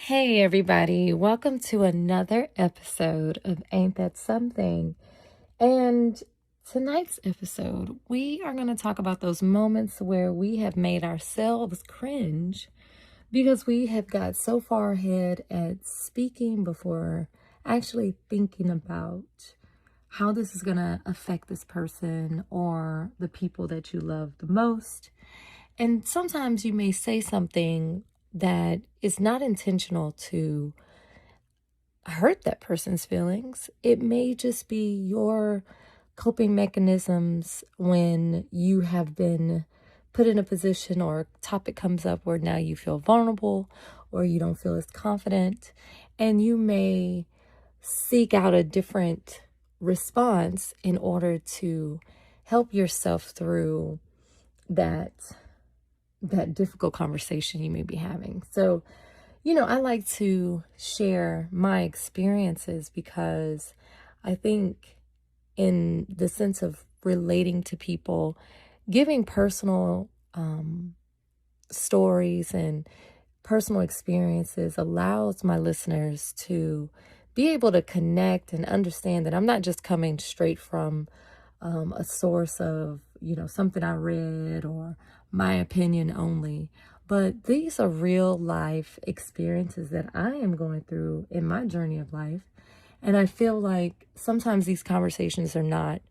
Hey everybody, welcome to another episode of Ain't That Something? And tonight's episode, we are going to talk about those moments where we have made ourselves cringe because we have got so far ahead at speaking before actually thinking about how this is going to affect this person or the people that you love the most. And sometimes you may say something that is not intentional to hurt that person's feelings. It may just be your coping mechanisms when you have been put in a position or a topic comes up where now you feel vulnerable or you don't feel as confident, and you may seek out a different response in order to help yourself through that difficult conversation you may be having. So, I like to share my experiences because I think in the sense of relating to people, giving personal stories and personal experiences allows my listeners to be able to connect and understand that I'm not just coming straight from a source of, something I read or my opinion only. But these are real life experiences that I am going through in my journey of life. And I feel like sometimes these conversations are not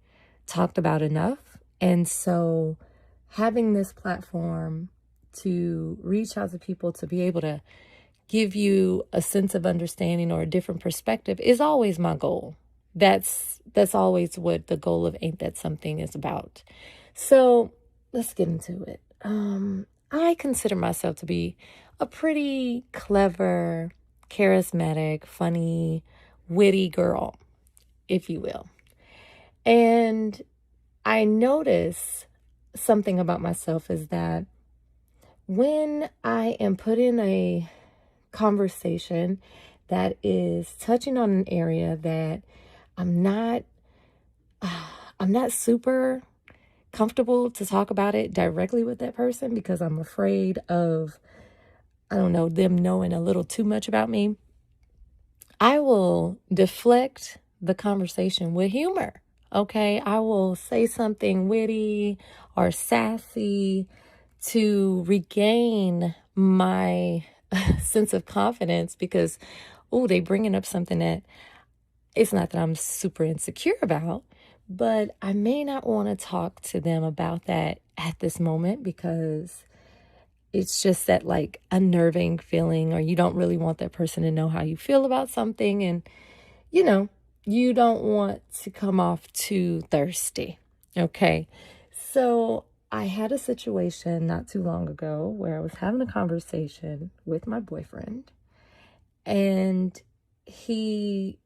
talked about enough. And so having this platform to reach out to people to be able to give you a sense of understanding or a different perspective is always my goal. That's always what the goal of Ain't That Something is about. So let's get into it. I consider myself to be a pretty clever, charismatic, funny, witty girl, if you will. And I notice something about myself is that when I am put in a conversation that is touching on an area that I'm not super comfortable to talk about it directly with that person because I'm afraid of, them knowing a little too much about me, I will deflect the conversation with humor. Okay, I will say something witty or sassy to regain my sense of confidence because, they bringing up something that it's not that I'm super insecure about, but I may not want to talk to them about that at this moment because it's just that like unnerving feeling, or you don't really want that person to know how you feel about something. And, you don't want to come off too thirsty. Okay. So I had a situation not too long ago where I was having a conversation with my boyfriend, and he,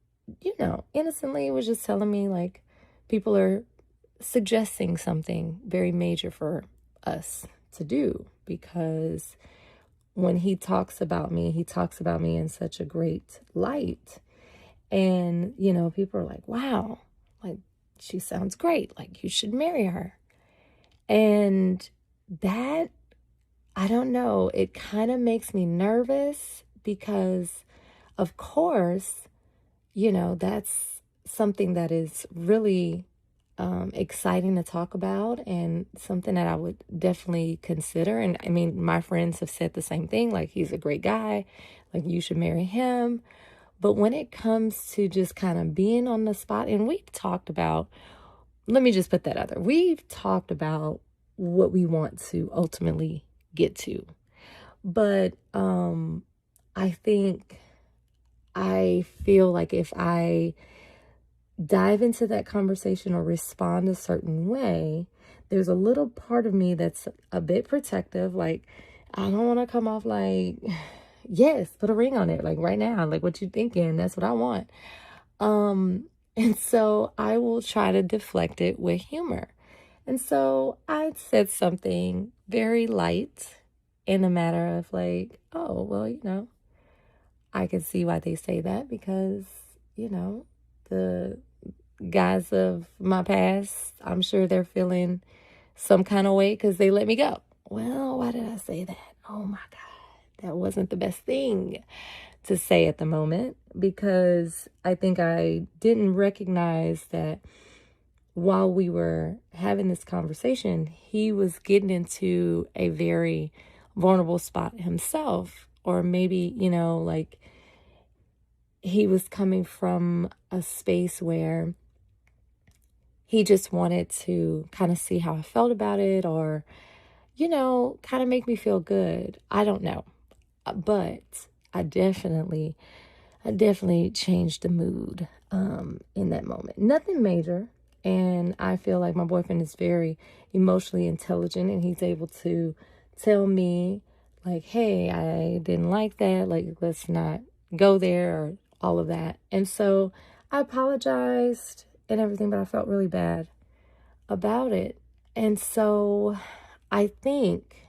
innocently was just telling me like people are suggesting something very major for us to do because when he talks about me in such a great light. And, people are like, wow, like she sounds great. Like you should marry her. And that, I don't know, it kind of makes me nervous because, of course, that's something that is really exciting to talk about and something that I would definitely consider. And I mean, my friends have said the same thing, like he's a great guy, like you should marry him. But when it comes to just kind of being on the spot, and we've talked about, let me just put that out there. We've talked about what we want to ultimately get to. But I feel like if I dive into that conversation or respond a certain way, there's a little part of me that's a bit protective. Like, I don't want to come off like, yes, put a ring on it. Like right now, like what you thinking? That's what I want. And so I will try to deflect it with humor. And so I said something very light in a matter of like, oh, well, I can see why they say that because, the guys of my past, I'm sure they're feeling some kind of way because they let me go. Well, why did I say that? Oh my God. that wasn't the best thing to say at the moment, because I think I didn't recognize that while we were having this conversation, he was getting into a very vulnerable spot himself. Or maybe, like he was coming from a space where he just wanted to kind of see how I felt about it, or, kind of make me feel good. I don't know. But I definitely changed the mood in that moment. Nothing major. And I feel like my boyfriend is very emotionally intelligent, and he's able to tell me, like, hey, I didn't like that. Like, let's not go there, or all of that. And so I apologized and everything, but I felt really bad about it. And so I think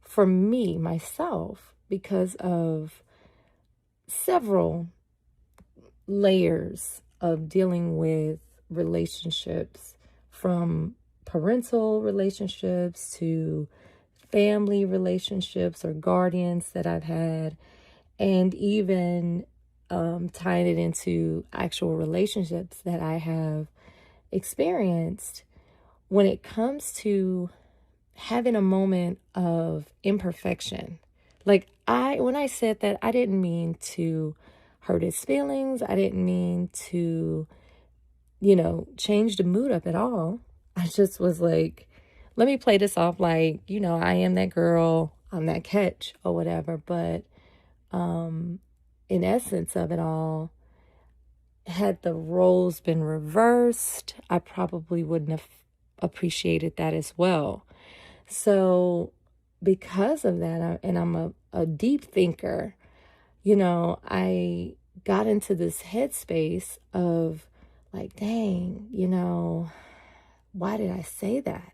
for me, myself, because of several layers of dealing with relationships, from parental relationships to family relationships or guardians that I've had, and even tying it into actual relationships that I have experienced. When it comes to having a moment of imperfection, like when I said that, I didn't mean to hurt his feelings. I didn't mean to, change the mood up at all. I just was like, let me play this off like, I am that girl, I'm that catch or whatever. But in essence of it all, had the roles been reversed, I probably wouldn't have appreciated that as well. So because of that, and I'm a deep thinker, I got into this headspace of like, dang, why did I say that?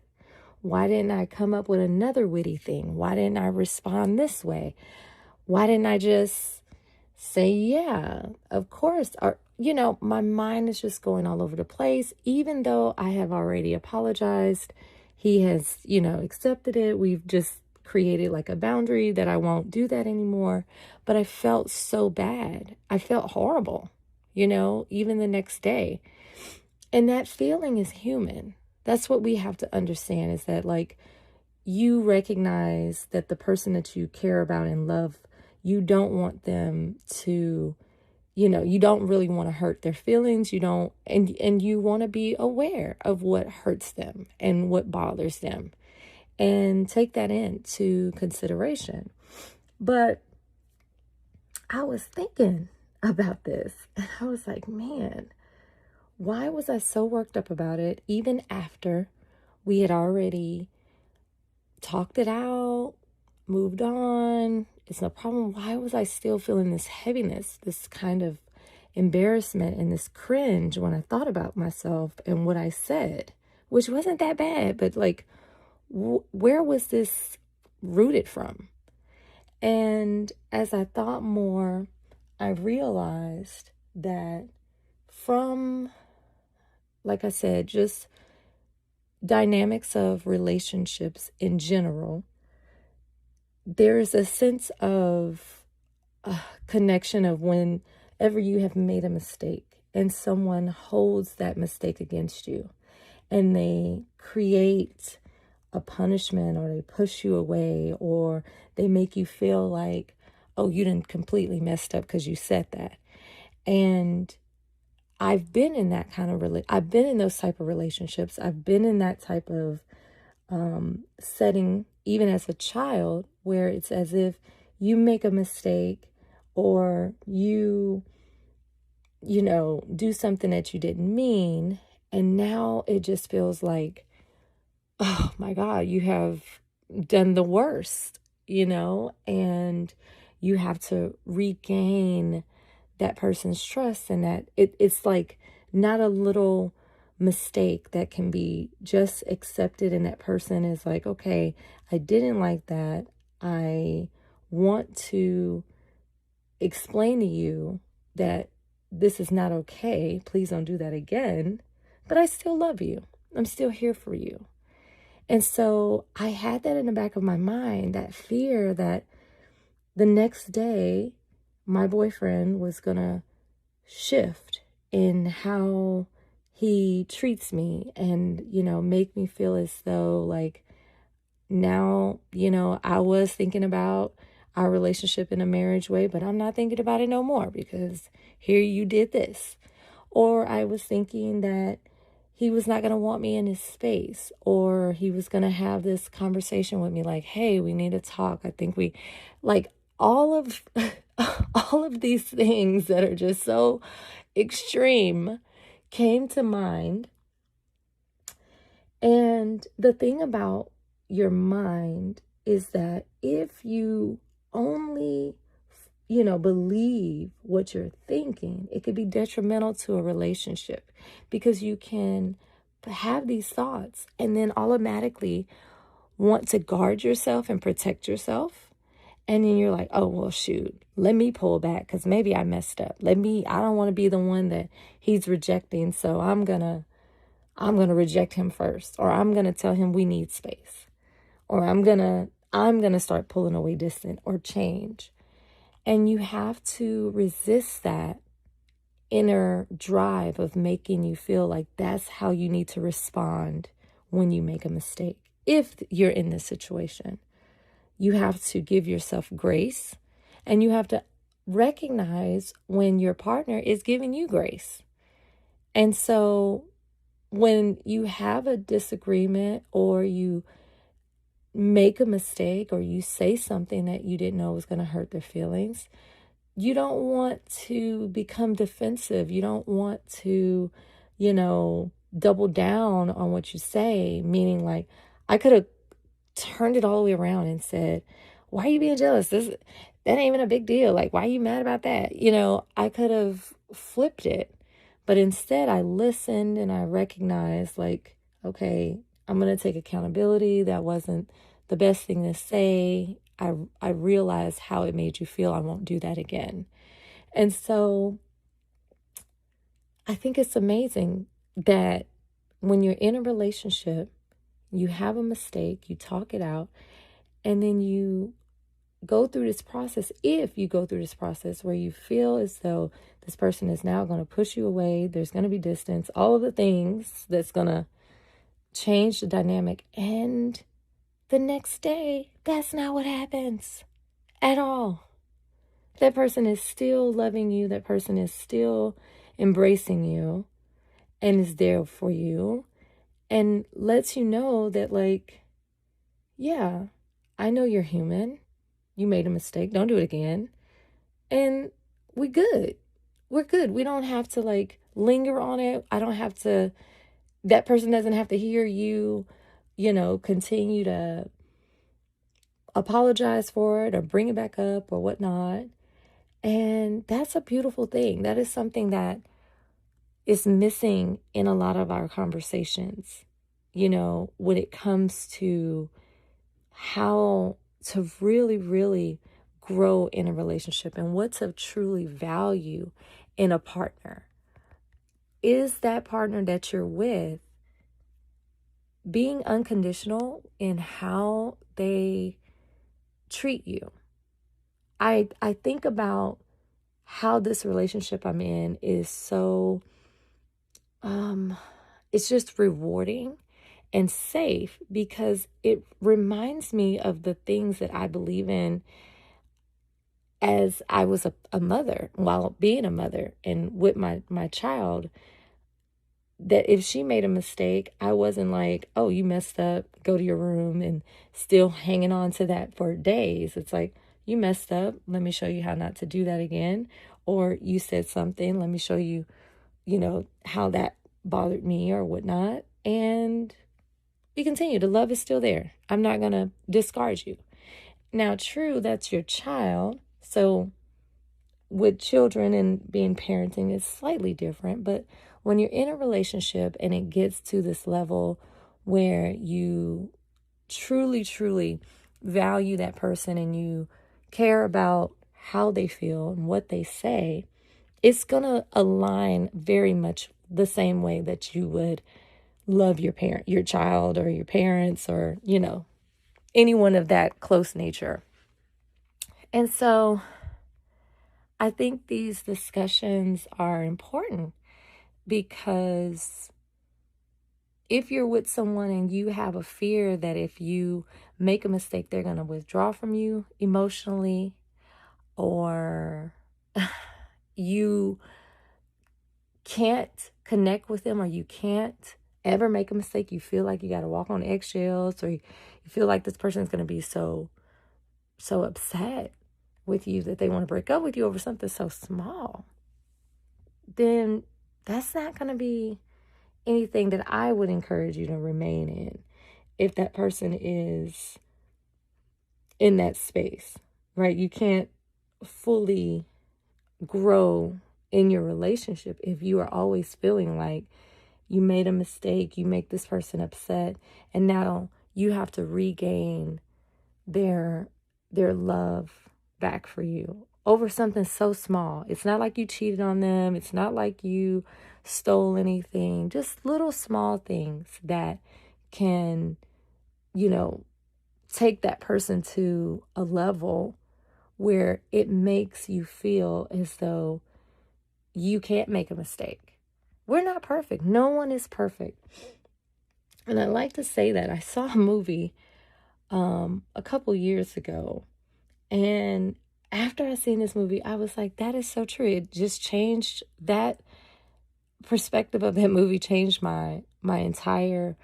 Why didn't I come up with another witty thing? Why didn't I respond this way? Why didn't I just say, yeah, of course? Or, my mind is just going all over the place. Even though I have already apologized, he has, accepted it. We've just created like a boundary that I won't do that anymore. But I felt so bad. I felt horrible, even the next day. And that feeling is human. That's what we have to understand, is that like, you recognize that the person that you care about and love, you don't want them to, you don't really want to hurt their feelings. You don't, and you want to be aware of what hurts them and what bothers them, and take that into consideration. But I was thinking about this, and I was like, man, why was I so worked up about it, even after we had already talked it out, moved on? It's no problem. Why was I still feeling this heaviness, this kind of embarrassment and this cringe when I thought about myself and what I said, which wasn't that bad, but like, where was this rooted from? And as I thought more, I realized that from, like I said, just dynamics of relationships in general, there's a sense of connection of whenever you have made a mistake and someone holds that mistake against you, and they create a punishment, or they push you away, or they make you feel like, oh, you didn't completely messed up because you said that. And I've been in that kind of I've been in those type of relationships. I've been in that type of setting, even as a child, where it's as if you make a mistake, or you do something that you didn't mean, and now it just feels like, oh my God, you have done the worst, and you have to regain that person's trust, and that it's like not a little mistake that can be just accepted, and that person is like, okay, I didn't like that. I want to explain to you that this is not okay. Please don't do that again. But I still love you. I'm still here for you. And so I had that in the back of my mind, that fear that the next day, my boyfriend was going to shift in how he treats me and, make me feel as though like now, I was thinking about our relationship in a marriage way, but I'm not thinking about it no more because here you did this. Or I was thinking that he was not going to want me in his space, or he was going to have this conversation with me like, hey, we need to talk. I think we like all of all of these things that are just so extreme came to mind. And the thing about your mind is that if you only believe what you're thinking, it could be detrimental to a relationship because you can have these thoughts and then automatically want to guard yourself and protect yourself. And then you're like, oh, well, shoot, let me pull back because maybe I messed up. I don't want to be the one that he's rejecting. So I'm going to reject him first, or I'm going to tell him we need space, or I'm going to start pulling away distant or change. And you have to resist that inner drive of making you feel like that's how you need to respond when you make a mistake. If you're in this situation, you have to give yourself grace, and you have to recognize when your partner is giving you grace. And so when you have a disagreement, or you make a mistake, or you say something that you didn't know was going to hurt their feelings, you don't want to become defensive. You don't want to, double down on what you say, meaning like I could have turned it all the way around and said, why are you being jealous? That ain't even a big deal. Like, why are you mad about that? I could have flipped it, but instead I listened and I recognized like, okay, I'm going to take accountability. That wasn't the best thing to say. I realized how it made you feel. I won't do that again. And so I think it's amazing that when you're in a relationship, you have a mistake, you talk it out, and then you go through this process. If you go through this process where you feel as though this person is now going to push you away, there's going to be distance, all of the things that's going to change the dynamic. And the next day, that's not what happens at all. That person is still loving you. That person is still embracing you and is there for you and lets you know that, like, yeah, I know you're human. You made a mistake. Don't do it again. And we good. We're good. We don't have to like linger on it. That person doesn't have to hear you, continue to apologize for it or bring it back up or whatnot. And that's a beautiful thing. That is something that is missing in a lot of our conversations, when it comes to how to really, really grow in a relationship and what to truly value in a partner. Is that partner that you're with being unconditional in how they treat you? I think about how this relationship I'm in is so, it's just rewarding and safe because it reminds me of the things that I believe in as I was a mother, while being a mother and with my child, that if she made a mistake, I wasn't like, oh, you messed up, go to your room, and still hanging on to that for days. It's like, you messed up, let me show you how not to do that again. Or you said something, let me show you, how that bothered me or whatnot. And we continue. The love is still there. I'm not going to discard you. Now, true, that's your child. So with children and being parenting is slightly different. But when you're in a relationship and it gets to this level where you truly, truly value that person and you care about how they feel and what they say, it's going to align very much the same way that you would love your child or your parents or, anyone of that close nature. And so I think these discussions are important because if you're with someone and you have a fear that if you make a mistake, they're going to withdraw from you emotionally, or you can't connect with them, or you can't ever make a mistake, you feel like you got to walk on eggshells, or you feel like this person is going to be so upset with you that they want to break up with you over something so small, then that's not going to be anything that I would encourage you to remain in if that person is in that space, right? You can't fully grow in your relationship if you are always feeling like you made a mistake, you make this person upset, and now you have to regain their love back for you over something so small. It's not like you cheated on them. It's not like you stole anything. Just little small things that can, take that person to a level where it makes you feel as though you can't make a mistake. We're not perfect. No one is perfect. And I like to say that I saw a movie a couple years ago, and after I seen this movie, I was like, that is so true. It just changed, that perspective of that movie changed my entire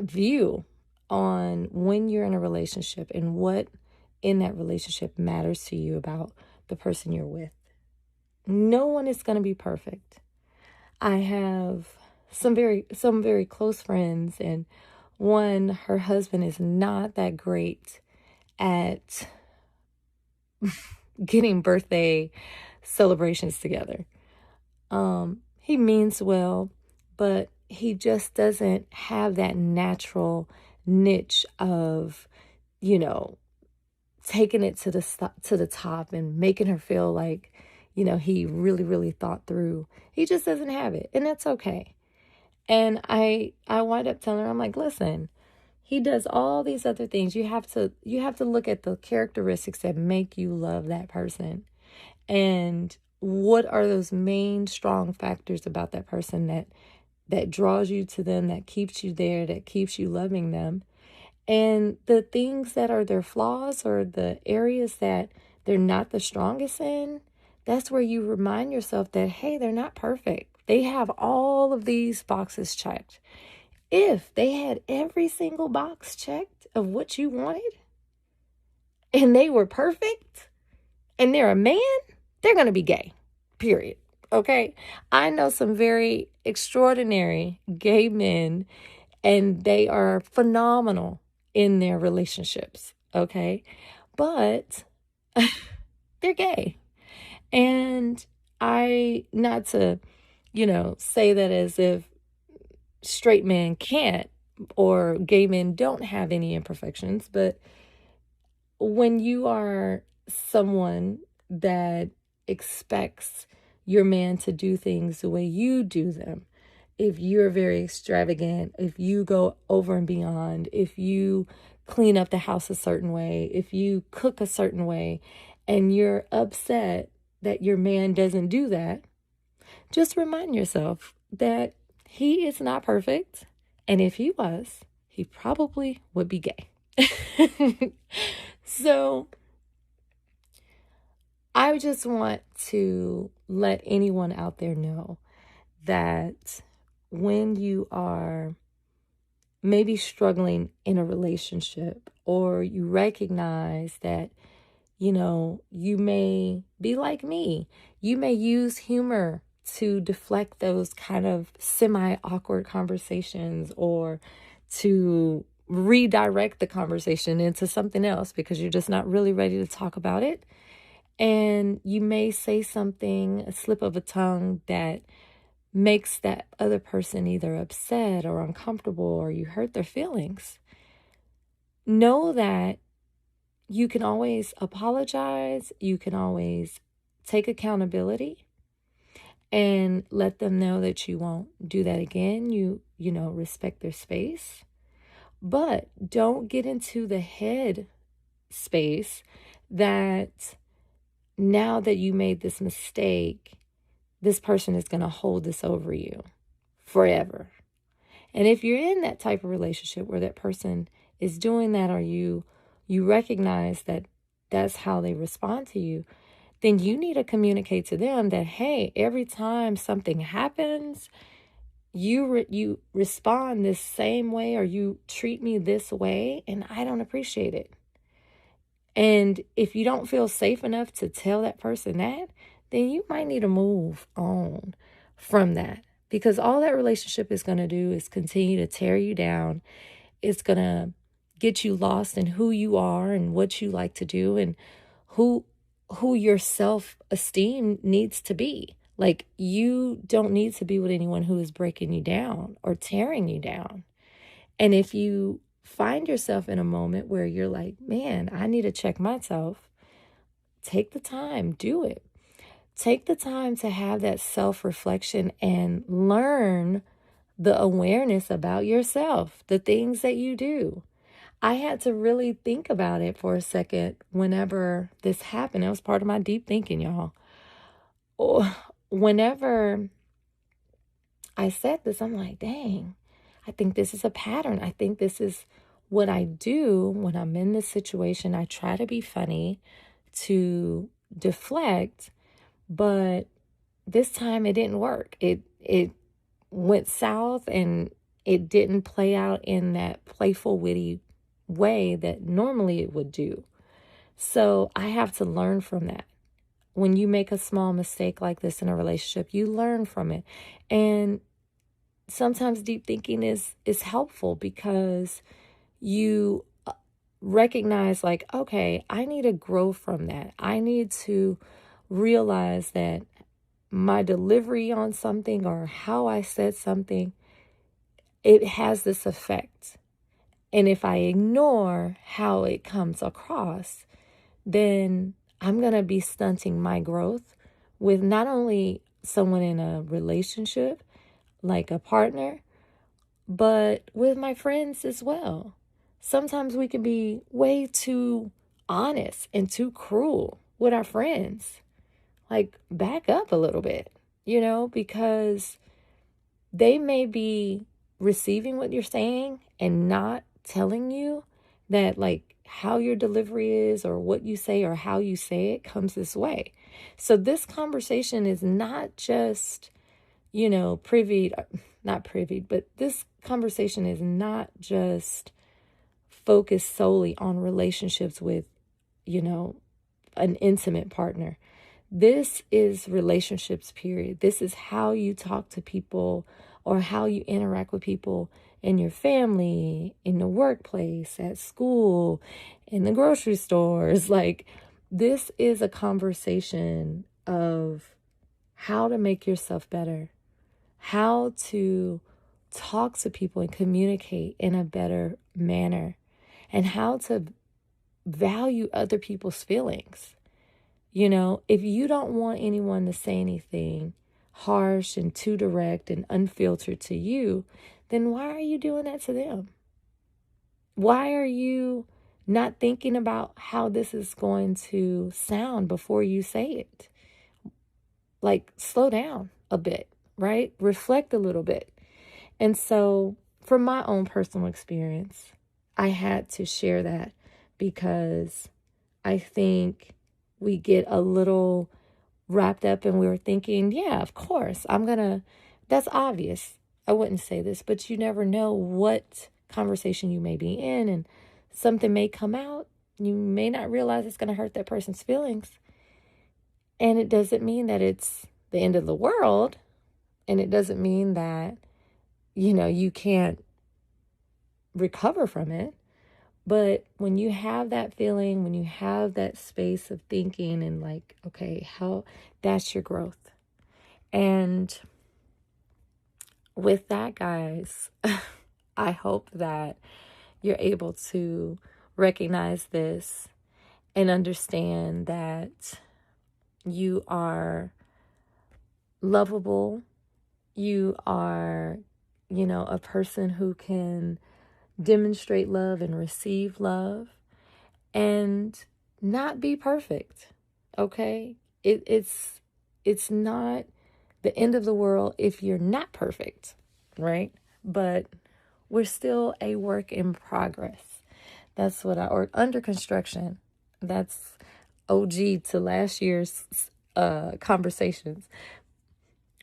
view on when you're in a relationship and what in that relationship matters to you about the person you're with. No one is going to be perfect. I have some very close friends, and one, her husband is not that great at getting birthday celebrations together. He means well, but he just doesn't have that natural niche of, taking it to the top and making her feel like, he really, really thought through. He just doesn't have it, and that's okay. And I wind up telling her, I'm like, listen, he does all these other things. You have to look at the characteristics that make you love that person. And what are those main strong factors about that person that draws you to them, that keeps you there, that keeps you loving them? And the things that are their flaws, or the areas that they're not the strongest in, that's where you remind yourself that, hey, they're not perfect. They have all of these boxes checked. If they had every single box checked of what you wanted, and they were perfect, and they're a man, they're going to be gay, period. Okay? I know some very extraordinary gay men, and they are phenomenal in their relationships. Okay? But they're gay. And not to, say that as if straight men can't, or gay men don't have any imperfections, but when you are someone that expects your man to do things the way you do them, if you're very extravagant, if you go over and beyond, if you clean up the house a certain way, if you cook a certain way, and you're upset that your man doesn't do that, just remind yourself that he is not perfect. And if he was, he probably would be gay. So I just want to let anyone out there know that when you are maybe struggling in a relationship, or you recognize that, you may be like me, you may use humor to deflect those kind of semi-awkward conversations, or to redirect the conversation into something else because you're just not really ready to talk about it. And you may say something, a slip of a tongue, that makes that other person either upset or uncomfortable, or you hurt their feelings. Know that you can always apologize. You can always take accountability and let them know that you won't do that again. You respect their space, but don't get into the head space that now that you made this mistake, this person is going to hold this over you forever. And if you're in that type of relationship where that person is doing that, or you recognize that that's how they respond to you, then you need to communicate to them that, hey, every time something happens, you respond this same way, or you treat me this way, and I don't appreciate it. And if you don't feel safe enough to tell that person that, then you might need to move on from that, because all that relationship is going to do is continue to tear you down. It's going to get you lost in who you are and what you like to do, and who your self-esteem needs to be. Like, you don't need to be with anyone who is breaking you down or tearing you down. And if you find yourself in a moment where you're like, man, I need to check myself, take the time, do it. Take the time to have that self-reflection and learn the awareness about yourself, the things that you do. I had to really think about it for a second whenever this happened. It was part of my deep thinking, y'all. Whenever I said this, I'm like, dang, I think this is a pattern. I think this is what I do when I'm in this situation. I try to be funny to deflect, but this time it didn't work. It went south, and it didn't play out in that playful, witty way that normally it would do. So I have to learn from that. When you make a small mistake like this in a relationship, you learn from it. And sometimes deep thinking is helpful, because you recognize, like, okay, I need to grow from that. I need to realize that my delivery on something, or how I said something, it has this effect. And if I ignore how it comes across, then I'm going to be stunting my growth with not only someone in a relationship, like a partner, but with my friends as well. Sometimes we can be way too honest and too cruel with our friends. Like, back up a little bit, because they may be receiving what you're saying and not telling you that, like, how your delivery is, or what you say, or how you say it comes this way. So this conversation is not just, not privy, but this conversation is not just focused solely on relationships with, an intimate partner. This is relationships, period. This is how you talk to people, or how you interact with people in your family, in the workplace, at school, in the grocery stores. Like, this is a conversation of how to make yourself better, how to talk to people and communicate in a better manner, and how to value other people's feelings. If you don't want anyone to say anything harsh and too direct and unfiltered to you, then why are you doing that to them? Why are you not thinking about how this is going to sound before you say it? Like, slow down a bit, right? Reflect a little bit. And so, from my own personal experience, I had to share that, because I think we get a little wrapped up, and we were thinking, yeah, of course, that's obvious. I wouldn't say this, but you never know what conversation you may be in, and something may come out. You may not realize it's going to hurt that person's feelings. And it doesn't mean that it's the end of the world. And it doesn't mean that, you can't recover from it. But when you have that feeling, when you have that space of thinking, and like, okay, that's your growth. And with that, guys, I hope that you're able to recognize this and understand that you are lovable. You are, a person who can demonstrate love and receive love. And not be perfect. Okay? It's not the end of the world if you're not perfect, right? But we're still a work in progress. That's what or under construction. That's OG to last year's conversations.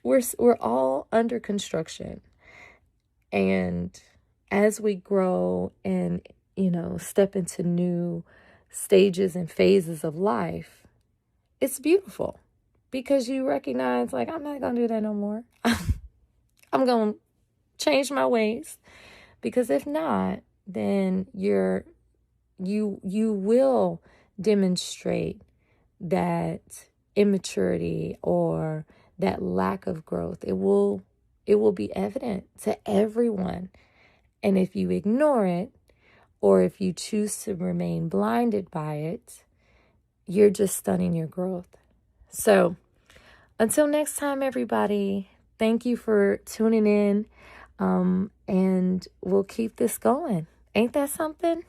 We're all under construction. And as we grow and, step into new stages and phases of life, it's beautiful because you recognize, like, I'm not going to do that no more. I'm going to change my ways, because if not, then you will demonstrate that immaturity or that lack of growth. It will be evident to everyone. And if you ignore it, or if you choose to remain blinded by it, you're just stunning your growth. So until next time, everybody, thank you for tuning in. And we'll keep this going. Ain't that something?